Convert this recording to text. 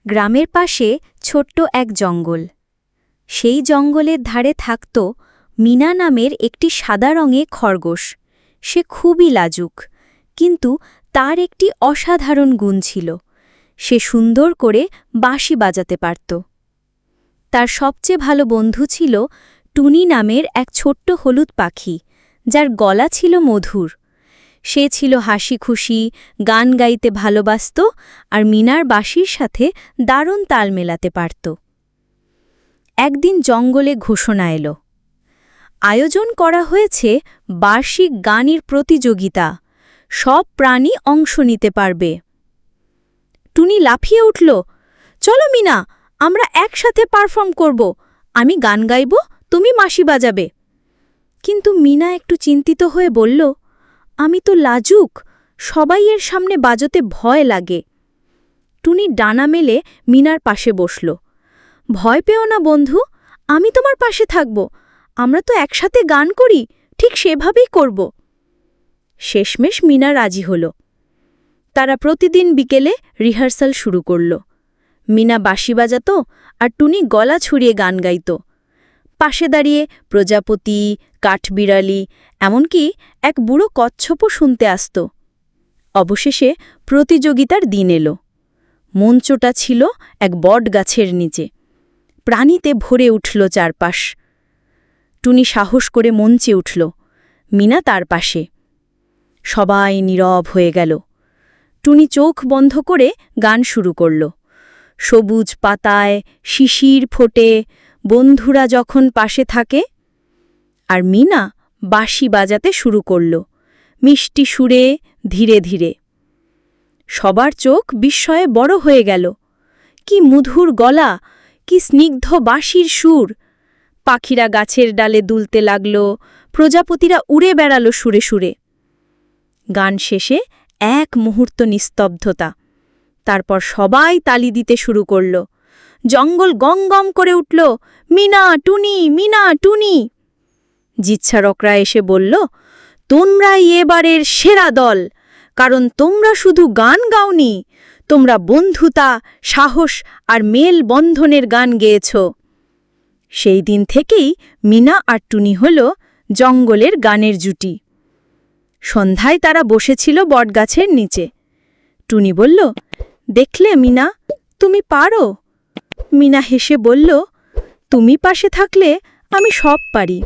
গ্রামের পাশে ছোট্ট এক জঙ্গল। সেই জঙ্গলের ধারে থাকত মিনা নামের একটি সাদা রঙে খরগোশ। সে খুবই লাজুক, কিন্তু তার একটি অসাধারণ গুণ ছিল। সে সুন্দর করে বাঁশি বাজাতে পারত। তার সবচেয়ে ভালো বন্ধু ছিল টুনি নামের এক ছোট্ট হলুদ পাখি, যার গলা ছিল মধুর। সে ছিল হাসি খুশি, গান গাইতে ভালোবাসত আর মিনার বাঁশির সাথে দারুণ তাল মেলাতে পারত। একদিন জঙ্গলে ঘোষণা এলো, আয়োজন করা হয়েছে বার্ষিক গানের প্রতিযোগিতা। সব প্রাণী অংশ নিতে পারবে। টুনি লাফিয়ে উঠল, চলো মিনা, আমরা একসাথে পারফর্ম করব। আমি গান গাইব, তুমি বাঁশি বাজাবে। কিন্তু মিনা একটু চিন্তিত হয়ে বলল, আমি তো লাজুক, সবাই এর সামনে বাজাতে ভয় লাগে। টুনি ডানা মেলে মিনার পাশে বসল। ভয় পেও না বন্ধু, আমি তোমার পাশে থাকব। আমরা তো একসাথে গান করি, ঠিক সেভাবেই করব। শেষমেশ মিনা রাজি হল। তারা প্রতিদিন বিকেলে রিহার্সাল শুরু করল। মিনা বাঁশি বাজাত আর টুনি গলা ছুড়িয়ে গান গাইত। পাশে দাঁড়িয়ে প্রজাপতি, কাঠবিড়ালি, এমনকি এক বুড়ো কচ্ছপও শুনতে আসত। অবশেষে প্রতিযোগিতার দিন এলো। মঞ্চটা ছিল এক বটগাছের নিচে। প্রাণীতে ভরে উঠল চারপাশ। টুনি সাহস করে মঞ্চে উঠল, মিনা তার পাশে। সবাই নীরব হয়ে গেল। টুনি চোখ বন্ধ করে গান শুরু করল। সবুজ পাতায় শিশির ফোটে, বন্ধুরা যখন পাশে থাকে। আর মিনা বাঁশি বাজাতে শুরু করল, মিষ্টি সুরে, ধীরে ধীরে। সবার চোখ বিস্ময়ে বড় হয়ে গেল। কি মধুর গলা, কি স্নিগ্ধ বাঁশির সুর! পাখিরা গাছের ডালে দুলতে লাগল, প্রজাপতিরা উড়ে বেড়াল সুরে সুরে। গান শেষে এক মুহূর্ত নিস্তব্ধতা। তারপর সবাই তালি দিতে শুরু করল। জঙ্গল গম গম করে উঠল, মিনা টুনি, মিনা টুনি। জিচ্ছারকরা এসে বলল, তোমরাই এবারের সেরা দল, কারণ তোমরা শুধু গান গাওনি, তোমরা বন্ধুতা, সাহস আর মেল বন্ধনের গান গেয়েছ। সেই দিন থেকেই মিনা আর টুনি হল জঙ্গলের গানের জুটি। সন্ধ্যায় তারা বসেছিল বটগাছের নিচে। টুনি বলল, দেখলে মিনা, তুমি পারো। মিনা হেসে বলল, তুমি পাশে থাকলে আমি সব পারি।